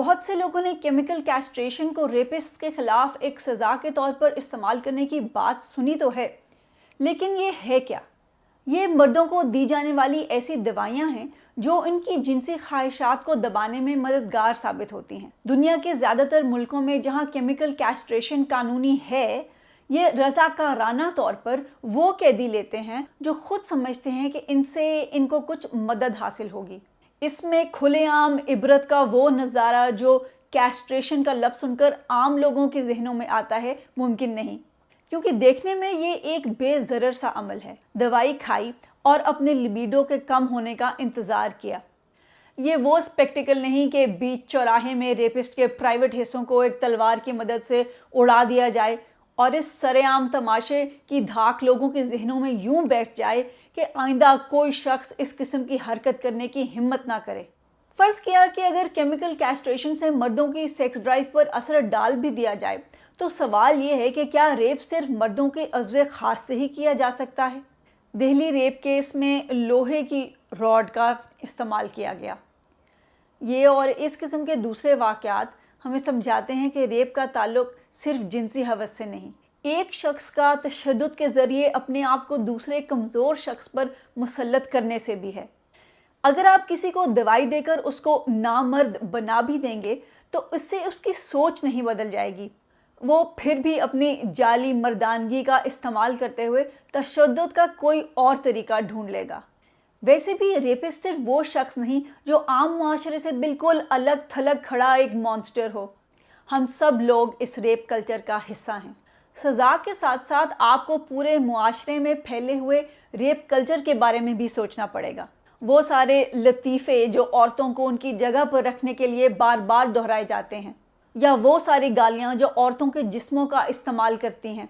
بہت سے لوگوں نے کیمیکل کیسٹریشن کو ریپسٹ کے خلاف ایک سزا کے طور پر استعمال کرنے کی بات سنی تو ہے، لیکن یہ ہے کیا؟ یہ مردوں کو دی جانے والی ایسی دوائیاں ہیں جو ان کی جنسی خواہشات کو دبانے میں مددگار ثابت ہوتی ہیں۔ دنیا کے زیادہ تر ملکوں میں جہاں کیمیکل کیسٹریشن قانونی ہے، یہ رضاکارانہ طور پر وہ قیدی لیتے ہیں جو خود سمجھتے ہیں کہ ان سے ان کو کچھ مدد حاصل ہوگی۔ اس میں کھلے عام عبرت کا وہ نظارہ جو کیسٹریشن کا لفظ سن کر عام لوگوں کے ذہنوں میں آتا ہے ممکن نہیں، کیونکہ دیکھنے میں یہ ایک بے ضرر سا عمل ہے۔ دوائی کھائی اور اپنے لیبیڈو کے کم ہونے کا انتظار کیا۔ یہ وہ اسپیکٹیکل نہیں کہ بیچ چوراہے میں ریپسٹ کے پرائیویٹ حصوں کو ایک تلوار کی مدد سے اڑا دیا جائے اور اس سرعام تماشے کی دھاک لوگوں کے ذہنوں میں یوں بیٹھ جائے کہ آئندہ کوئی شخص اس قسم کی حرکت کرنے کی ہمت نہ کرے۔ فرض کیا کہ اگر کیمیکل کیسٹریشن سے مردوں کی سیکس ڈرائیو پر اثر ڈال بھی دیا جائے تو سوال یہ ہے کہ کیا ریپ صرف مردوں کے عضو خاص سے ہی کیا جا سکتا ہے؟ دہلی ریپ کیس میں لوہے کی راڈ کا استعمال کیا گیا۔ یہ اور اس قسم کے دوسرے واقعات ہمیں سمجھاتے ہیں کہ ریپ کا تعلق صرف جنسی ہوس سے نہیں، ایک شخص کا تشدد کے ذریعے اپنے آپ کو دوسرے کمزور شخص پر مسلط کرنے سے بھی ہے۔ اگر آپ کسی کو دوائی دے کر اس کو نامرد بنا بھی دیں گے تو اس سے اس کی سوچ نہیں بدل جائے گی، وہ پھر بھی اپنی جعلی مردانگی کا استعمال کرتے ہوئے تشدد کا کوئی اور طریقہ ڈھونڈ لے گا۔ ویسے بھی ریپسٹ صرف وہ شخص نہیں جو عام معاشرے سے بالکل الگ تھلگ کھڑا ایک مانسٹر ہو۔ ہم سب لوگ اس ریپ کلچر کا حصہ ہیں۔ سزا کے ساتھ ساتھ آپ کو پورے معاشرے میں پھیلے ہوئے ریپ کلچر کے بارے میں بھی سوچنا پڑے گا۔ وہ سارے لطیفے جو عورتوں کو ان کی جگہ پر رکھنے کے لیے بار بار دہرائے جاتے ہیں، یا وہ ساری گالیاں جو عورتوں کے جسموں کا استعمال کرتی ہیں۔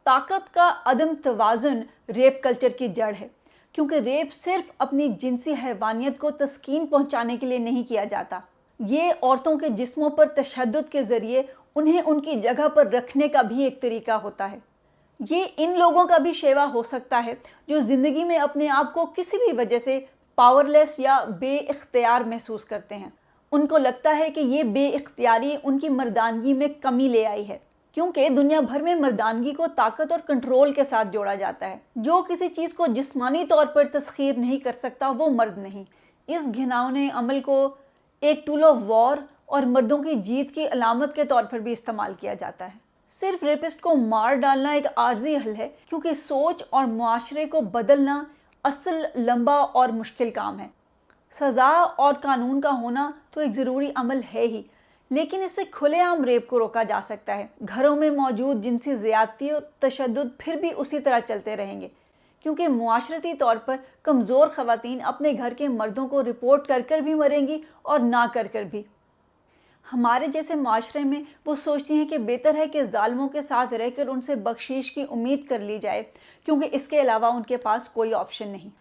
طاقت کا عدم توازن ریپ کلچر کی جڑ ہے، کیونکہ ریپ صرف اپنی جنسی حیوانیت کو تسکین پہنچانے کے لیے نہیں کیا جاتا، یہ عورتوں کے جسموں پر تشدد کے ذریعے انہیں ان کی جگہ پر رکھنے کا بھی ایک طریقہ ہوتا ہے۔ یہ ان لوگوں کا بھی شیوا ہو سکتا ہے جو زندگی میں اپنے آپ کو کسی بھی وجہ سے پاورلیس یا بے اختیار محسوس کرتے ہیں۔ ان کو لگتا ہے کہ یہ بے اختیاری ان کی مردانگی میں کمی لے آئی ہے، کیونکہ دنیا بھر میں مردانگی کو طاقت اور کنٹرول کے ساتھ جوڑا جاتا ہے۔ جو کسی چیز کو جسمانی طور پر تسخیر نہیں کر سکتا وہ مرد نہیں۔ اس گھناؤنے عمل کو ایک ٹول آف وار اور مردوں کی جیت کی علامت کے طور پر بھی استعمال کیا جاتا ہے۔ صرف ریپسٹ کو مار ڈالنا ایک عارضی حل ہے، کیونکہ سوچ اور معاشرے کو بدلنا اصل لمبا اور مشکل کام ہے۔ سزا اور قانون کا ہونا تو ایک ضروری عمل ہے ہی، لیکن اس سے کھلے عام ریپ کو روکا جا سکتا ہے۔ گھروں میں موجود جنسی زیادتی اور تشدد پھر بھی اسی طرح چلتے رہیں گے، کیونکہ معاشرتی طور پر کمزور خواتین اپنے گھر کے مردوں کو رپورٹ کر کر بھی مریں گی اور نہ کر بھی۔ ہمارے جیسے معاشرے میں وہ سوچتی ہیں کہ بہتر ہے کہ ظالموں کے ساتھ رہ کر ان سے بخشش کی امید کر لی جائے، کیونکہ اس کے علاوہ ان کے پاس کوئی آپشن نہیں۔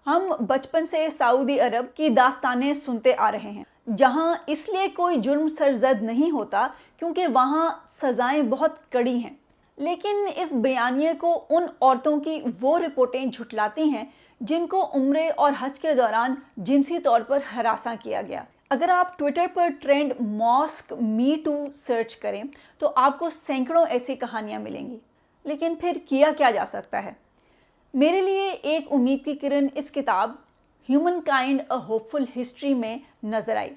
ہم بچپن سے سعودی عرب کی داستانیں سنتے آ رہے ہیں، جہاں اس لیے کوئی جرم سرزد نہیں ہوتا کیونکہ وہاں سزائیں بہت کڑی ہیں، لیکن اس بیانیے کو ان عورتوں کی وہ رپورٹیں جھٹلاتی ہیں جن کو عمرے اور حج کے دوران جنسی طور پر ہراساں کیا گیا۔ اگر آپ ٹویٹر پر trend mask me too search کریں تو آپ کو سینکڑوں ایسی کہانیاں ملیں گی، لیکن پھر کیا جا سکتا ہے؟ میرے لیے ایک امید کی کرن اس کتاب humankind a hopeful history میں نظر آئی۔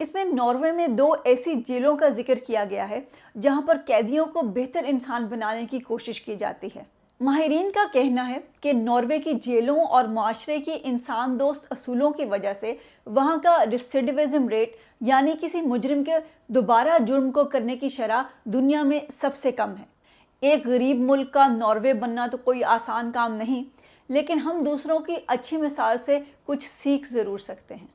اس میں ناروے میں 2 ایسی جیلوں کا ذکر کیا گیا ہے جہاں پر قیدیوں کو بہتر انسان بنانے کی کوشش کی جاتی ہے۔ ماہرین کا کہنا ہے کہ ناروے کی جیلوں اور معاشرے کی انسان دوست اصولوں کی وجہ سے وہاں کا ریسیڈیوزم ریٹ، یعنی کسی مجرم کے دوبارہ جرم کو کرنے کی شرح دنیا میں سب سے کم ہے۔ ایک غریب ملک کا ناروے بننا تو کوئی آسان کام نہیں، لیکن ہم دوسروں کی اچھی مثال سے کچھ سیکھ ضرور سکتے ہیں۔